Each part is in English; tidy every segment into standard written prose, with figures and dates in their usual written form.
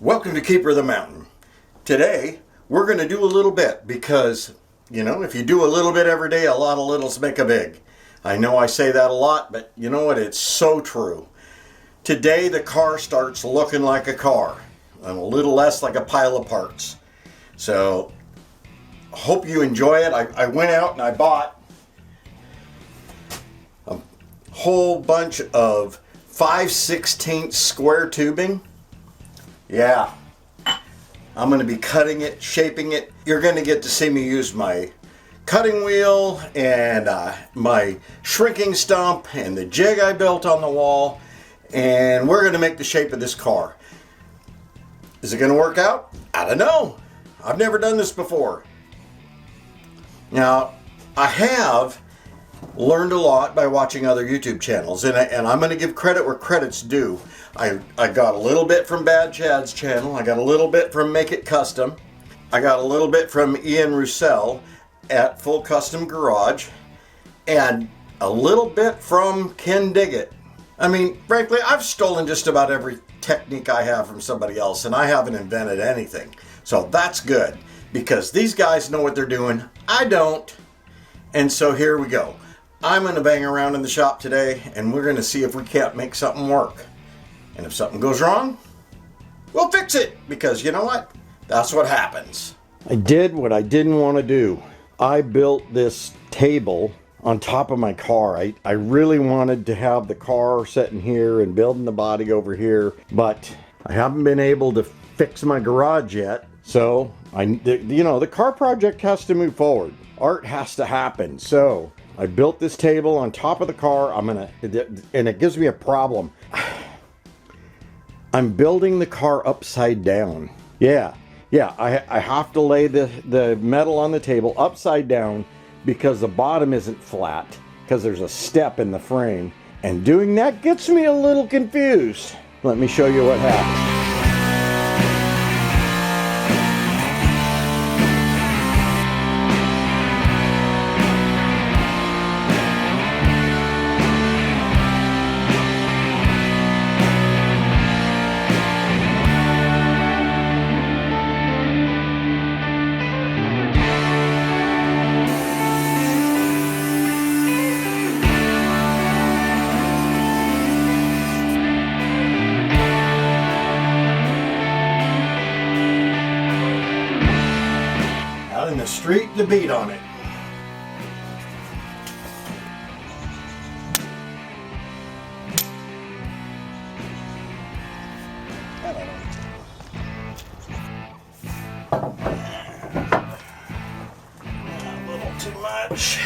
Welcome to Keeper of the Mountain. Today, we're going to do a little bit because, you know, if you do a little bit every day, a lot of littles make a big. I know I say that a lot, but you know what? It's so true. Today, the car starts looking like a car and a little less like a pile of parts. So, hope you enjoy it. I went out and I bought a whole bunch of 5/16 square tubing. Yeah, I'm going to be cutting it, shaping it. You're going to get to see me use my cutting wheel and my shrinking stump and the jig I built on the wall, and we're going to make the shape of this car. Is it going to work out? I don't know. I've never done this before. Now, I have learned a lot by watching other YouTube channels, and I'm going to give credit where credit's due. I got a little bit from Bad Chad's channel. I got a little bit from Make It Custom. I got a little bit from Ian Roussel at Full Custom Garage, and a little bit from Ken Diggett. I mean, frankly, I've stolen just about every technique I have from somebody else, and I haven't invented anything. So that's good, because these guys know what they're doing. I don't. And so here we go. I'm going to bang around in the shop today, and we're going to see if we can't make something work. And if something goes wrong, we'll fix it, because you know what? That's what happens. I did what I didn't want to do. I built this table on top of my car. I really wanted to have the car sitting here and building the body over here, but I haven't been able to fix my garage yet. So, the car project has to move forward. Art has to happen. So, I built this table on top of the car. And it gives me a problem. I'm building the car upside down. Yeah, I have to lay the metal on the table upside down because the bottom isn't flat, because there's a step in the frame. And doing that gets me a little confused. Let me show you what happened. In the street to beat on it. A little too much.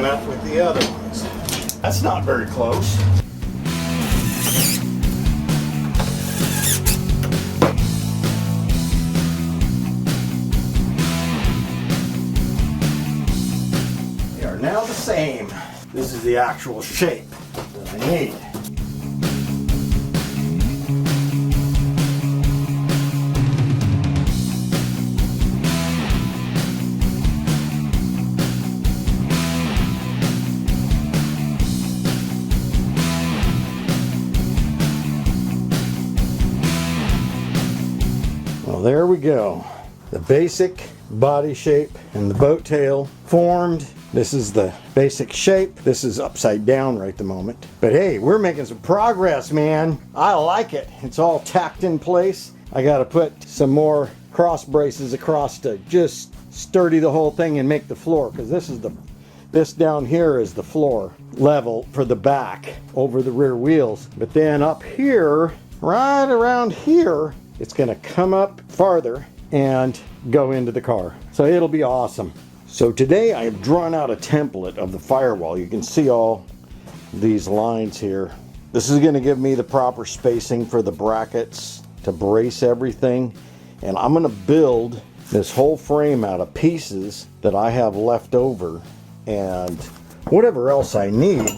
Up with the other ones. That's not very close. They are now the same. This is the actual shape that I need. there we go. The basic body shape and the boat tail formed. This is the basic shape. This is upside down right at the moment. But hey, we're making some progress, man. I like it. It's all tacked in place. I got to put some more cross braces across to just sturdy the whole thing and make the floor, because this down here is the floor level for the back over the rear wheels. But then up here, right around here, it's going to come up farther and go into the car. So it'll be awesome. So today I have drawn out a template of the Firewall. You can see all these lines here. This is going to give me the proper spacing for the brackets to brace everything. And I'm going to build this whole frame out of pieces that I have left over and whatever else I need.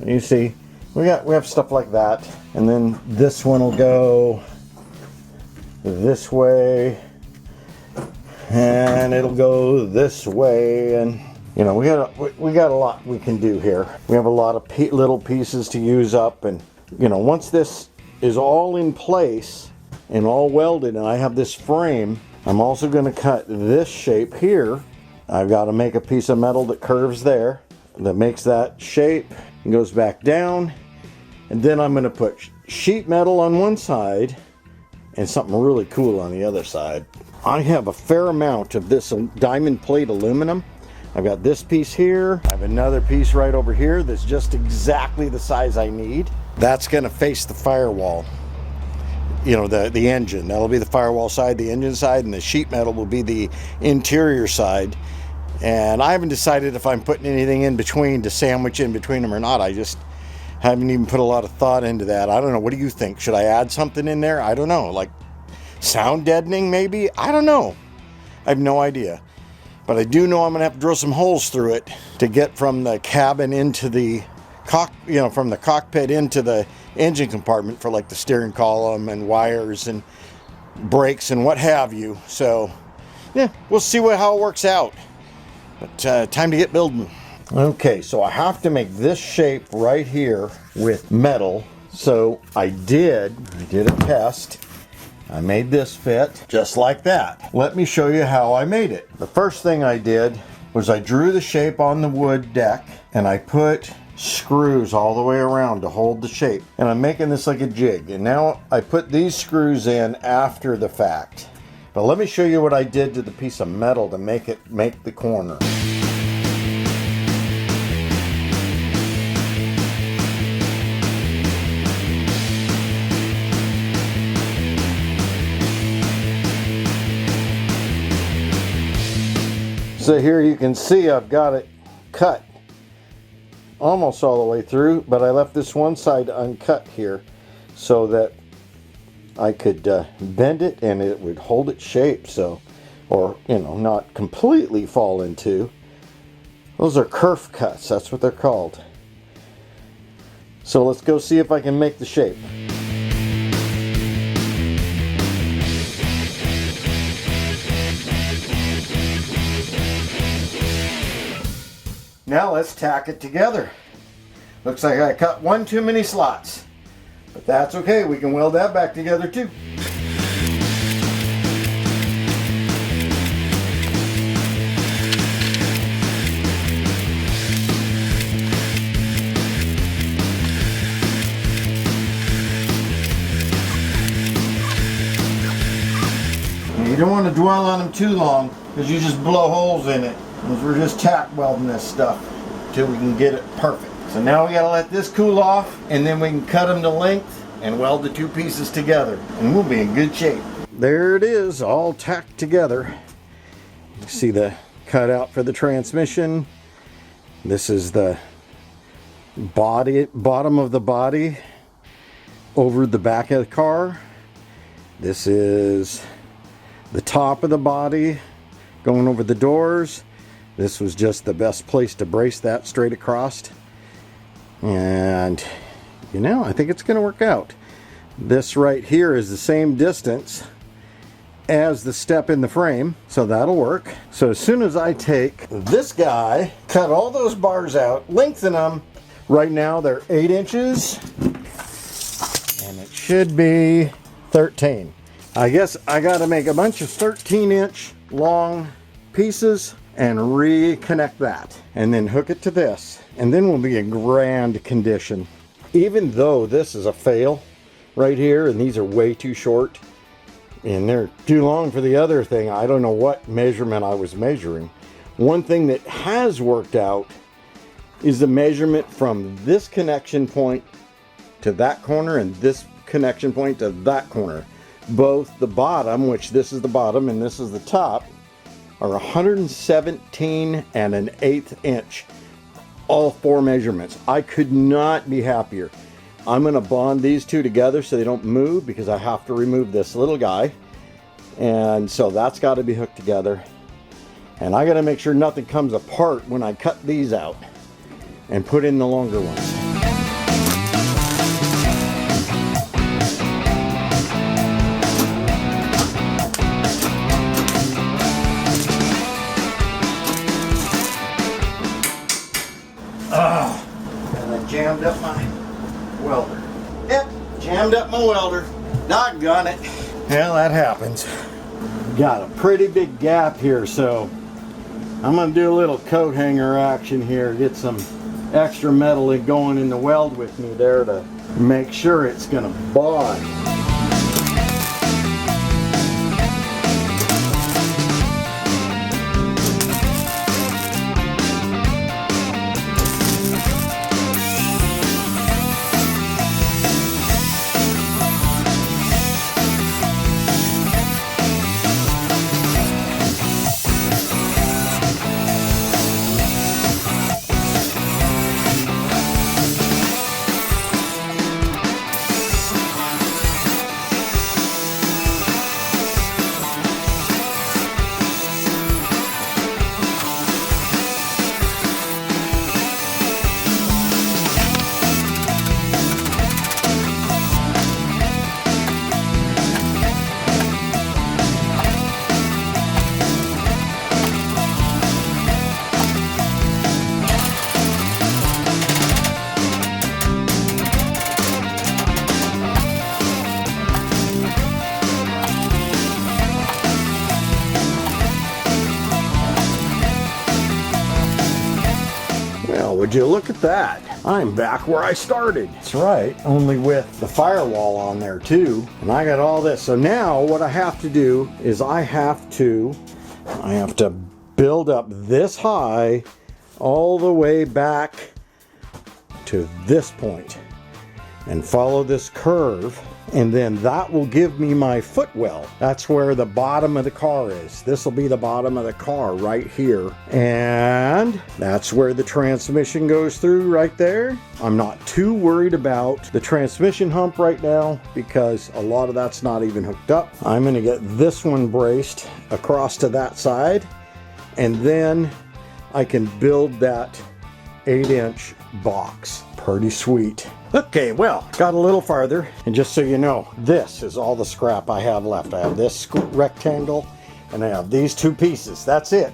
You see, we have stuff like that. And then this one will go this way, and it'll go this way, and you know, we got a lot we can do here. We have a lot of little pieces to use up, and you know, once this is all in place and all welded and I have this frame, I'm also going to cut this shape here. I've got to make a piece of metal that curves there, that makes that shape and goes back down, and then I'm going to put sheet metal on one side and something really cool on the other side. I have a fair amount of this diamond plate aluminum. I've got this piece here. I have another piece right over here that's just exactly the size I need. That's going to face the Firewall. You know, the engine. That'll be the Firewall side, the engine side, and the sheet metal will be the interior side. And I haven't decided if I'm putting anything in between to sandwich in between them or not. I just haven't even put a lot of thought into that. I don't know. What do you think? Should I add something in there? I don't know. Like sound deadening maybe? I don't know. I have no idea. But I do know I'm going to have to drill some holes through it to get from the cabin into the from the cockpit into the engine compartment for like the steering column and wires and brakes and what have you. So yeah, we'll see how it works out. But time to get building. Okay, so I have to make this shape right here with metal. So I did a test. I made this fit just like that. Let me show you how I made it. The first thing I did was I drew the shape on the wood deck and I put screws all the way around to hold the shape. And I'm making this like a jig. And now I put these screws in after the fact. But let me show you what I did to the piece of metal to make the corner. So here you can see I've got it cut almost all the way through, but I left this one side uncut here so that I could bend it and it would hold its shape, so, or you know, not completely fall into. Those are kerf cuts, that's what they're called. So let's go see if I can make the shape. Now let's tack it together. Looks like I cut one too many slots, but that's okay. We can weld that back together too. You don't want to dwell on them too long because you just blow holes in it. We're just tack welding this stuff until we can get it perfect. So now we gotta let this cool off, and then we can cut them to length and weld the two pieces together, and we'll be in good shape. There it is, all tacked together. You see the cutout for the transmission. This is the bottom of the body over the back of the car. This is the top of the body going over the doors. This was just the best place to brace that straight across. And, you know, I think it's going to work out. This right here is the same distance as the step in the frame, so that'll work. So as soon as I take this guy, cut all those bars out, lengthen them. Right now they're 8 inches, and it should be 13. I guess I got to make a bunch of 13-inch long pieces and reconnect that, and then hook it to this, and then we'll be in grand condition. Even though this is a fail right here, and these are way too short, and they're too long for the other thing. I don't know what measurement I was measuring. One thing that has worked out is the measurement from this connection point to that corner and this connection point to that corner. Both the bottom, which this is the bottom and this is the top, are 117 and an 1/8 inch. All 4 measurements. I could not be happier. I'm going to bond these two together so they don't move, because I have to remove this little guy. And so that's got to be hooked together. And I got to make sure nothing comes apart when I cut these out and put in the longer ones. And I jammed up my welder. Yep, jammed up my welder. Doggone it. Well, that happens. Got a pretty big gap here, so I'm going to do a little coat hanger action here. Get some extra metal going in the weld with me there to make sure it's going to bond. Would you look at that? I'm back where I started. That's right, only with the firewall on there too. And I got all this. So now what I have to do is I have to build up this high all the way back to this point and follow this curve, and then that will give me my footwell. That's where the bottom of the car is. This will be the bottom of the car right here, and that's where the transmission goes through right there. I'm not too worried about the transmission hump right now because a lot of that's not even hooked up. I'm going to get this one braced across to that side, and then I can build that 8-inch box. Pretty sweet. Okay, well, got a little farther, and just so you know, this is all the scrap I have left. I have this rectangle, and I have these 2 pieces. That's it.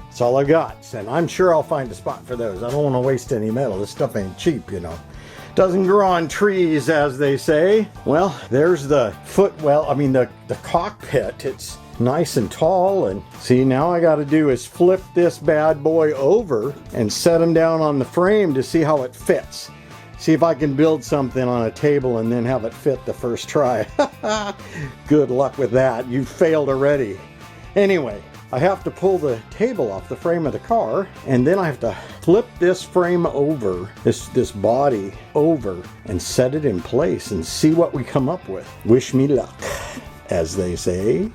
That's all I got, and I'm sure I'll find a spot for those. I don't want to waste any metal. This stuff ain't cheap, you know. Doesn't grow on trees, as they say. Well, there's the footwell, I mean the cockpit. It's nice and tall, and see, now I got to do is flip this bad boy over and set him down on the frame to see how it fits. See if I can build something on a table and then have it fit the first try. Good luck with that. You failed already. Anyway, I have to pull the table off the frame of the car, and then I have to flip this frame over, this body over, and set it in place and see what we come up with. Wish me luck, as they say.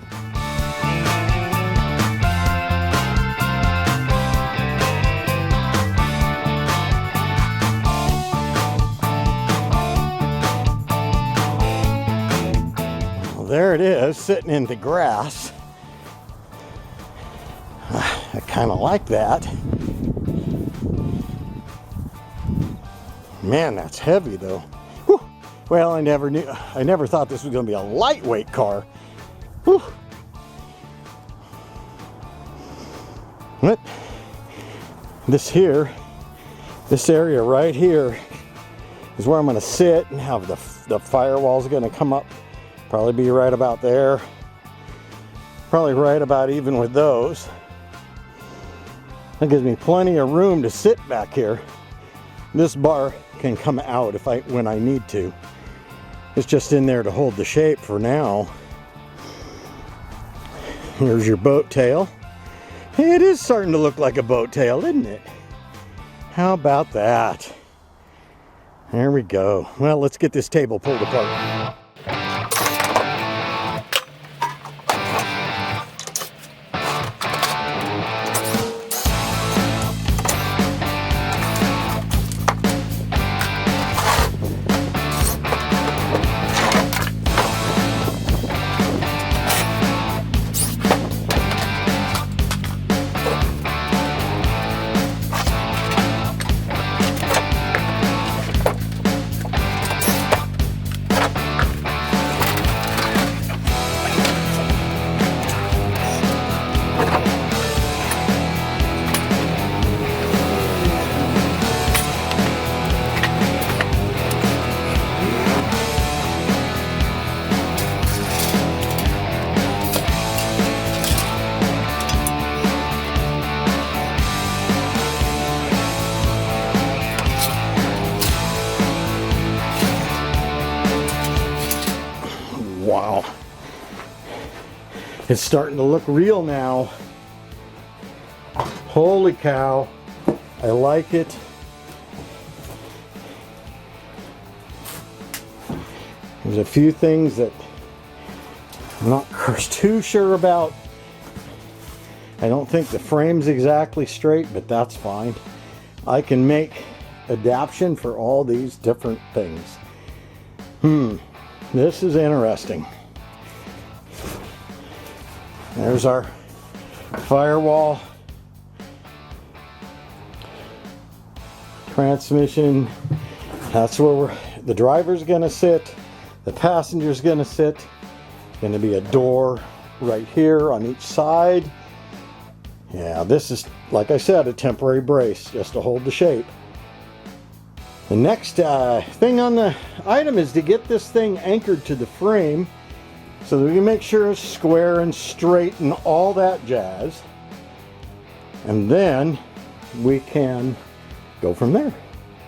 There it is, sitting in the grass. I kind of like that. Man, that's heavy though. Whew. Well, I never thought this was going to be a lightweight car. Whew. But this area right here is where I'm going to sit and have the firewall's going to come up Probably be right about there. Probably right about even with those. That gives me plenty of room to sit back here. This bar can come out when I need to. It's just in there to hold the shape for now. Here's your boat tail. It is starting to look like a boat tail, isn't it? How about that? There we go. Well, let's get this table pulled apart. Wow. It's starting to look real now. Holy cow. I like it. There's a few things that I'm not too sure about. I don't think the frame's exactly straight, but that's fine. I can make adaptation for all these different things. This is interesting. There's our Firewall transmission. That's where the driver's gonna sit, the passenger's gonna sit. Gonna be a door right here on each side. Yeah, this is, like I said, a temporary brace just to hold the shape. The next thing on the item is to get this thing anchored to the frame so that we can make sure it's square and straight and all that jazz. And then we can go from there.